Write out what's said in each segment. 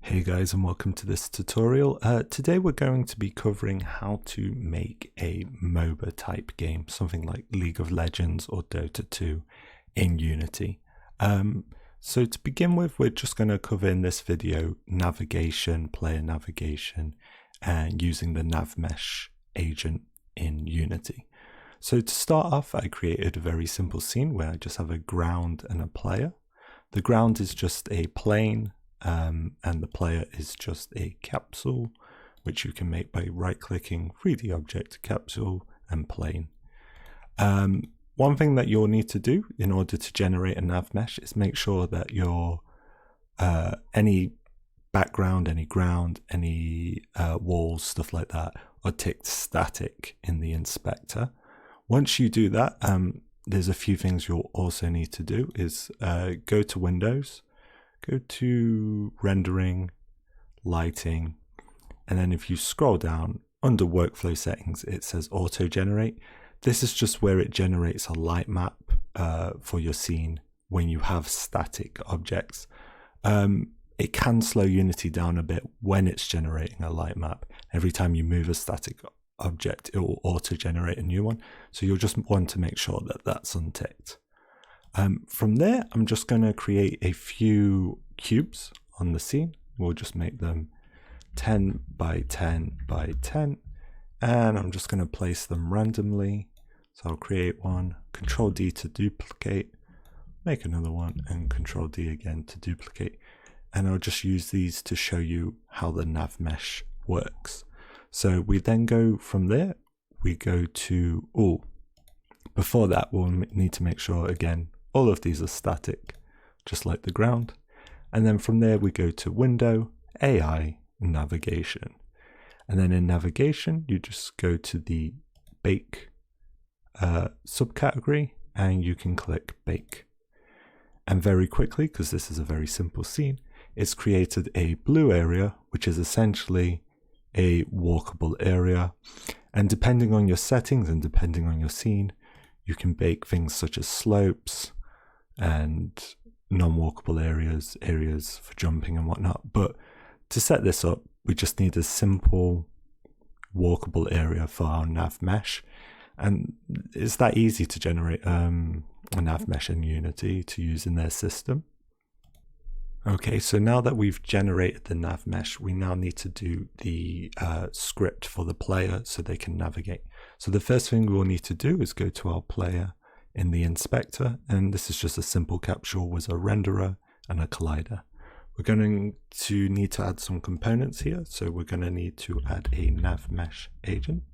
Hey guys, and welcome to this tutorial. Today we're going to be covering how to make a Moba type game, something like League of Legends or Dota 2 in Unity. So to begin with, we're just going to cover in this video navigation, player navigation, and using the NavMesh agent in Unity. So to start off, I created a very simple scene where I just have a ground and a player. The ground is just a plane, and the player is just a capsule, which you can make by right-clicking 3D object, capsule, and plane. One thing that you'll need to do in order to generate a NavMesh is make sure that your any background, any ground, any walls, stuff like that, are ticked static in the inspector. Once you do that, there's a few things you'll also need to do is go to Windows, go to rendering, lighting, and then if you scroll down under workflow settings, it says auto generate. This is just where it generates a light map for your scene when you have static objects. It can slow Unity down a bit when it's generating a light map. Every time you move a static object, it will auto generate a new one. So you'll just want to make sure that that's unticked. From there, I'm just going to create a few cubes on the scene. We'll just make them 10 by 10 by 10, and I'm just going to place them randomly. So I'll create one, Control D to duplicate, make another one, and Control D again to duplicate. And I'll just use these to show you how the NavMesh works. So we then go from there, we go to, before that, we'll need to make sure, again, all of these are static, just like the ground. And then from there, we go to Window, AI, Navigation. And then in Navigation, you just go to the Bake subcategory, and you can click Bake. And very quickly, because this is a very simple scene, it's created a blue area, which is essentially a walkable area. And depending on your settings and depending on your scene, you can bake things such as slopes and non-walkable areas for jumping and whatnot. But to set this up, we just need a simple walkable area for our NavMesh. And it's that easy to generate a NavMesh in Unity to use in their system. Okay, so now that we've generated the NavMesh, we now need to do the script for the player so they can navigate. So the first thing we'll need to do is go to our player in the inspector, and this is just a simple capsule with a renderer and a collider. We're going to need to add some components here, so we're going to need to add a NavMesh agent.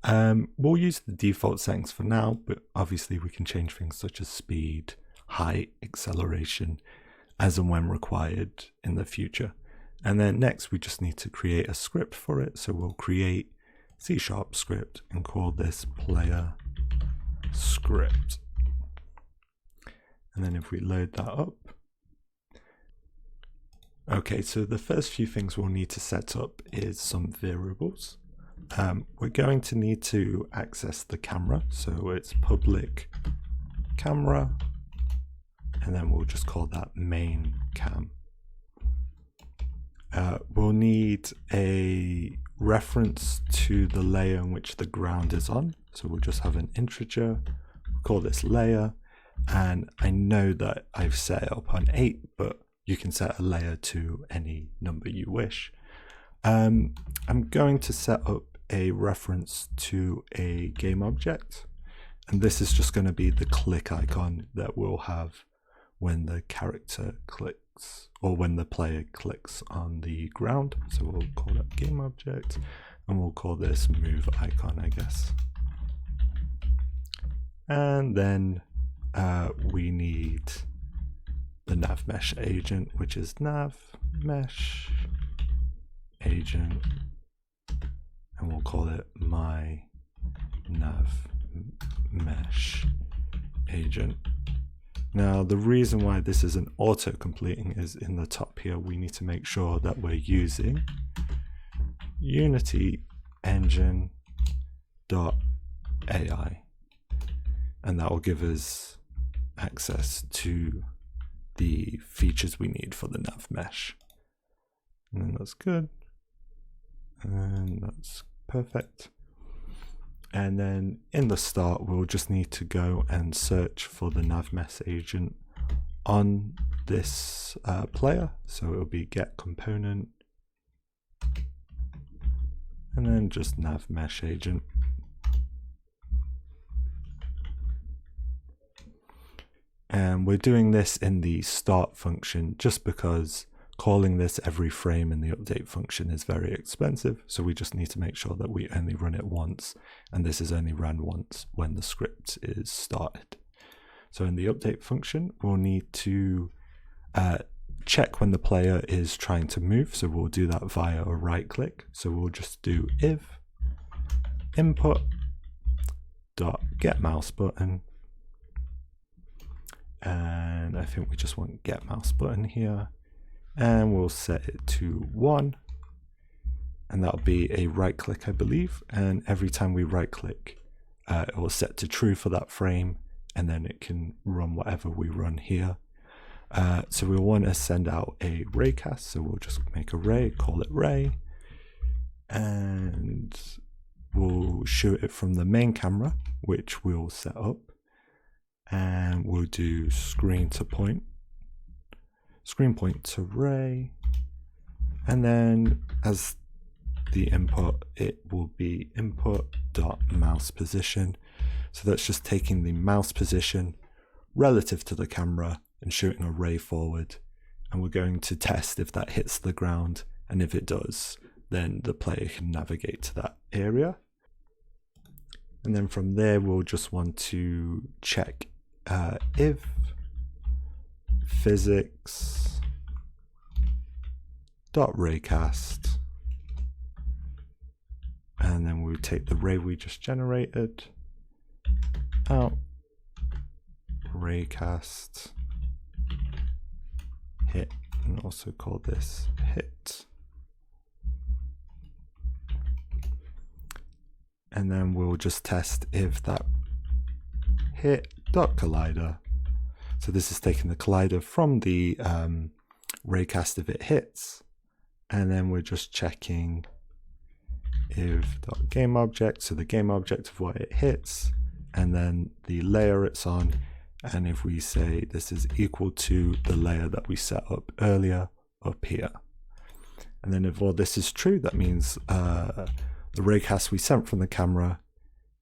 We'll use the default settings for now, but obviously we can change things such as speed, height, acceleration, as and when required in the future. And then next we just need to create a script for it. So we'll create C# script and call this player script. And then if we load that up. Okay, so the first few things we'll need to set up is some variables. We're going to need to access the camera. So it's public camera, and then we'll just call that main cam. We'll need a reference to the layer in which the ground is on. So we'll just have an integer, we'll call this layer. And I know that I've set it up on 8, but you can set a layer to any number you wish. I'm going to set up a reference to a game object. And this is just going to be the click icon that we'll have when the character clicks, or when the player clicks on the ground. So we'll call that game object, and we'll call this move icon, I guess. And then we need the NavMesh agent, which is NavMesh agent, and we'll call it my NavMesh agent. Now, the reason why this isn't auto-completing is in the top here, we need to make sure that we're using Unity engine.ai, and that will give us access to the features we need for the NavMesh. And then that's good. And that's perfect. And then in the start, we'll just need to go and search for the NavMesh agent on this player. So it'll be get component, and then just NavMesh agent. And we're doing this in the start function just because calling this every frame in the update function is very expensive. So we just need to make sure that we only run it once, and this is only run once when the script is started. So in the update function, we'll need to check when the player is trying to move. So we'll do that via a right click. So we'll just do if input dot get mouse button. And I think we just want get mouse button here, and we'll set it to 1, and that'll be a right click, I believe. And every time we right click, it will set to true for that frame, and then it can run whatever we run here. So we'll want to send out a raycast, so we'll just make a ray, call it ray, and we'll shoot it from the main camera, which we'll set up. And we'll do screen point to ray, and then as the input, it will be input.mouse position. So that's just taking the mouse position relative to the camera and shooting a ray forward. And we're going to test if that hits the ground, and if it does, then the player can navigate to that area. And then from there, we'll just want to check if physics dot raycast, and then we'll take the ray we just generated out, raycast hit, and also call this hit. And then we'll just test if that hit dot collider. So this is taking the collider from the raycast if it hits, and then we're just checking if dot game object, so the game object of what it hits, and then the layer it's on, and if we say this is equal to the layer that we set up earlier up here. And then if all this is true, that means the raycast we sent from the camera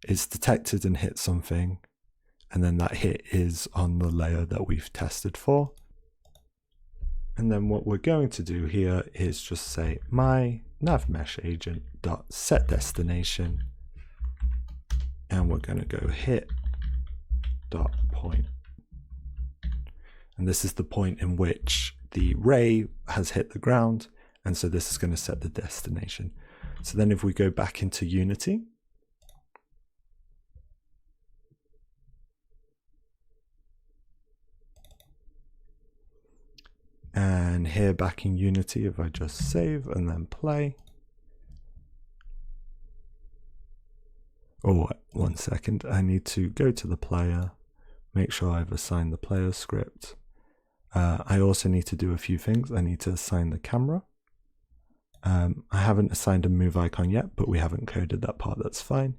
is detected and hit something, and then that hit is on the layer that we've tested for. And then what we're going to do here is just say my NavMesh agent dot set destination, and we're going to go hit dot point. And this is the point in which the ray has hit the ground, and so this is going to set the destination. So then if we go back into Unity, and here back in Unity, if I just save and then play. Oh, 1 second, I need to go to the player, make sure I've assigned the player script. I also need to do a few things. I need to assign the camera. I haven't assigned a move icon yet, but we haven't coded that part, that's fine.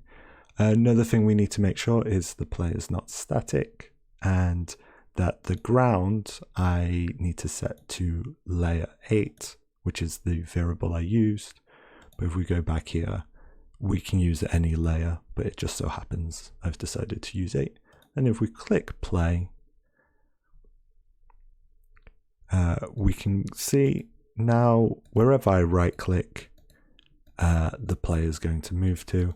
Another thing we need to make sure is the player is not static, and that the ground I need to set to layer 8, which is the variable I used. But if we go back here, we can use any layer, but it just so happens I've decided to use 8. And if we click play, we can see now wherever I right click, the player is going to move to.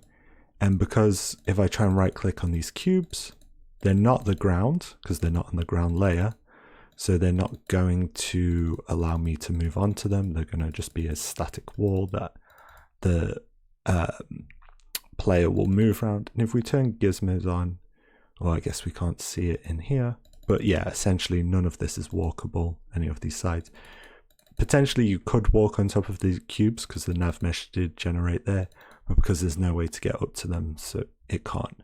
And because if I try and right click on these cubes, they're not the ground because they're not on the ground layer. So they're not going to allow me to move on to them. They're going to just be a static wall that the player will move around. And if we turn gizmos on, well, I guess we can't see it in here, but yeah, essentially none of this is walkable, any of these sides. Potentially you could walk on top of these cubes because the NavMesh did generate there, but because there's no way to get up to them, so it can't.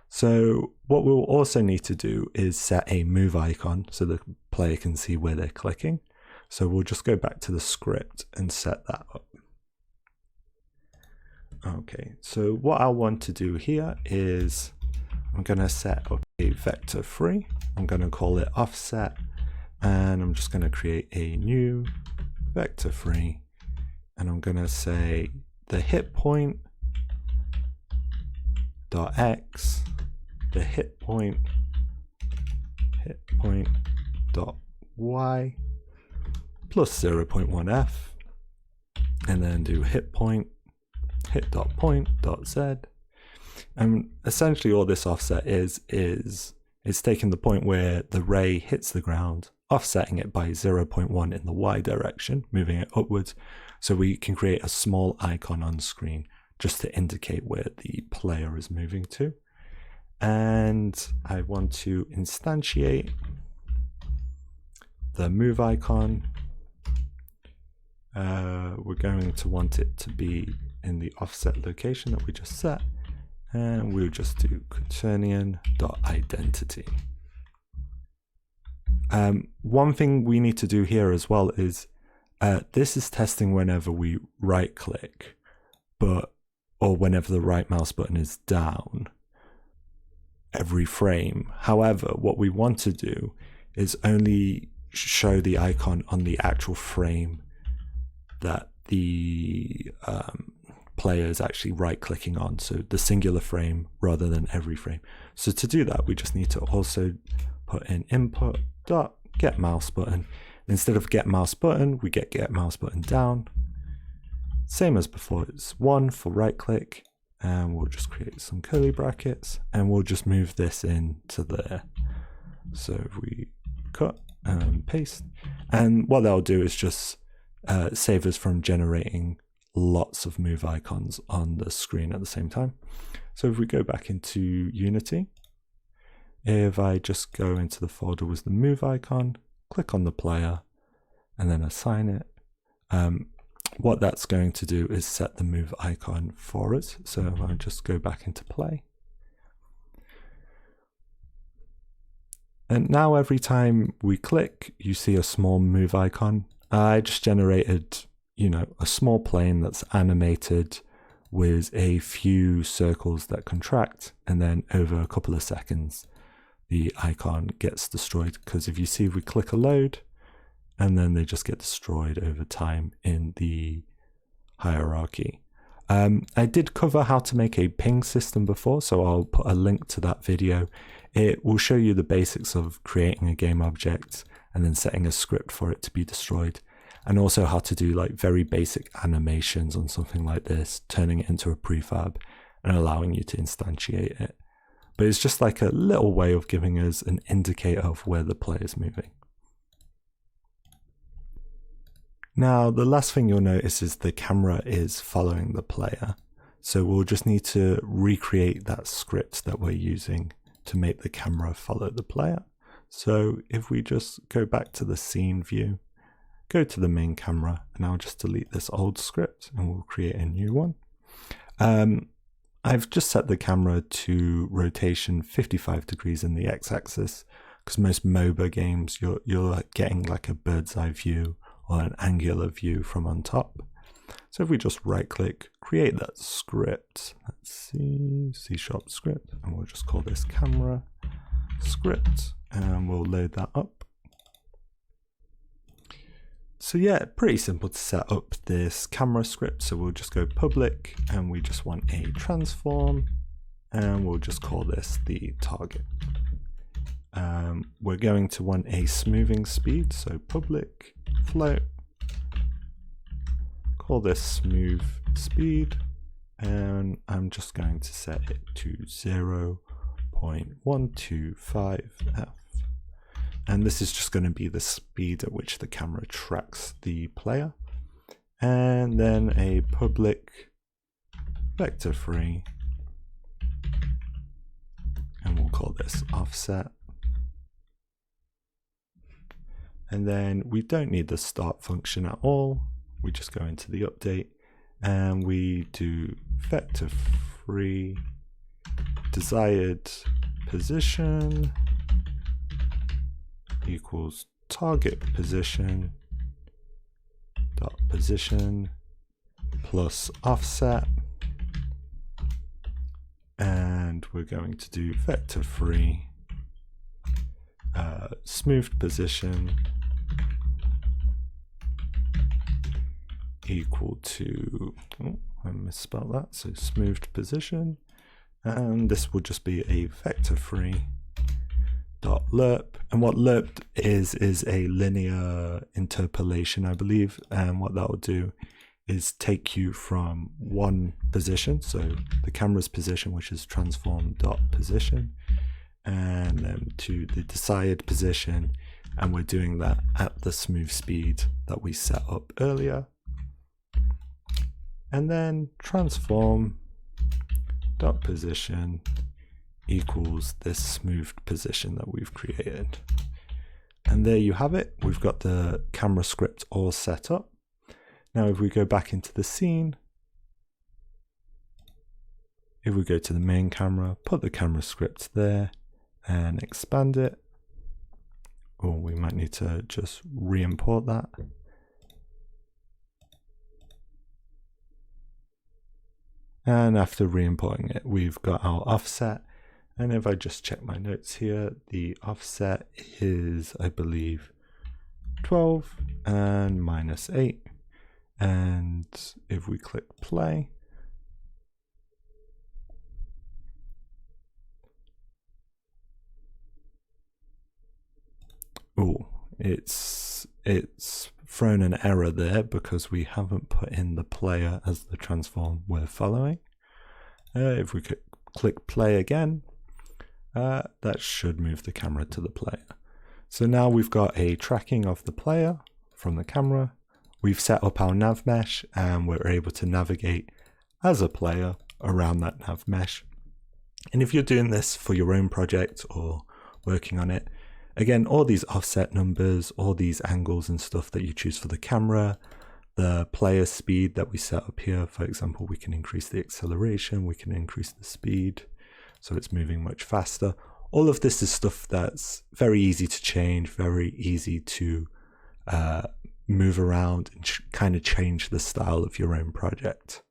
So what we'll also need to do is set a move icon so the player can see where they're clicking. So we'll just go back to the script and set that up. Okay, so what I want to do here is I'm going to set up a vector free. I'm going to call it offset, and I'm just going to create a new vector free, and I'm going to say the hit point dot x, the hit point dot y plus 0.1f, and then do hit dot point dot z. And essentially all this offset is it's taking the point where the ray hits the ground, offsetting it by 0.1 in the y direction, moving it upwards, so we can create a small icon on screen just to indicate where the player is moving to. And I want to instantiate the move icon. We're going to want it to be in the offset location that we just set, and we'll just do quaternion.identity. One thing we need to do here as well is this is testing whenever we right click, or whenever the right mouse button is down every frame. However, what we want to do is only show the icon on the actual frame that the player is actually right clicking on, so the singular frame rather than every frame. So to do that, we just need to also put in input dot get mouse button. Instead of get mouse button, we get mouse button down. Same as before, it's 1 for right click, and we'll just create some curly brackets, and we'll just move this into there. So if we cut and paste, and what that'll do is just save us from generating lots of move icons on the screen at the same time. So if we go back into Unity, if I just go into the folder with the move icon, click on the player, and then assign it, what that's going to do is set the move icon for us. So I'll just go back into play. And now every time we click, you see a small move icon. I just generated, a small plane that's animated with a few circles that contract, and then over a couple of seconds, the icon gets destroyed. Because if you see, we click a load, and then they just get destroyed over time in the hierarchy. I did cover how to make a ping system before, so I'll put a link to that video. It will show you the basics of creating a game object and then setting a script for it to be destroyed, and also how to do like very basic animations on something like this, turning it into a prefab and allowing you to instantiate it. But it's just like a little way of giving us an indicator of where the player is moving. Now, the last thing you'll notice is the camera is following the player. So we'll just need to recreate that script that we're using to make the camera follow the player. So if we just go back to the scene view, go to the main camera, and I'll just delete this old script and we'll create a new one. I've just set the camera to rotation 55 degrees in the x-axis, because most Moba games you're getting like a bird's eye view or an angular view from on top. So if we just right click, create that script, let's see, C# script, and we'll just call this camera script, and we'll load that up. So yeah, pretty simple to set up this camera script. So we'll just go public, and we just want a transform, and we'll just call this the target. We're going to want a smoothing speed, so public float, call this smooth speed, and I'm just going to set it to 0.125f. And this is just going to be the speed at which the camera tracks the player. And then a public vector free, and we'll call this offset. And then we don't need the start function at all. We just go into the update and we do vector free desired position equals target position dot position plus offset, and we're going to do vector free smoothed position equal to, oh, I misspelled that, so smoothed position, and this will just be a vector free dot lerp. And what lerp is a linear interpolation, I believe, and what that will do is take you from one position, so the camera's position, which is transform dot position, and then to the desired position, and we're doing that at the smooth speed that we set up earlier. And then transform dot position equals this smoothed position that we've created. And there you have it. We've got the camera script all set up. Now if we go back into the scene, if we go to the main camera, put the camera script there and expand it, or we might need to just re-import that. And after re-importing it, we've got our offset. And if I just check my notes here, the offset is, I believe, 12 and -8. And if we click play, oh, it's thrown an error there because we haven't put in the player as the transform we're following. If we click play again, that should move the camera to the player. So now we've got a tracking of the player from the camera. We've set up our NavMesh and we're able to navigate as a player around that NavMesh. And if you're doing this for your own project or working on it, again, all these offset numbers, all these angles and stuff that you choose for the camera, the player speed that we set up here, for example, we can increase the acceleration, we can increase the speed, so it's moving much faster. All of this is stuff that's very easy to change, very easy to move around and kind of change the style of your own project.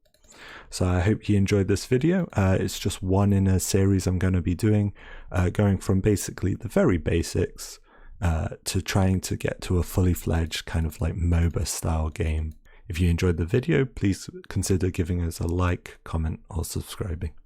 So I hope you enjoyed this video. It's just one in a series I'm going to be doing, going from basically the very basics to trying to get to a fully fledged kind of like Moba style game. If you enjoyed the video, please consider giving us a like, comment, or subscribing.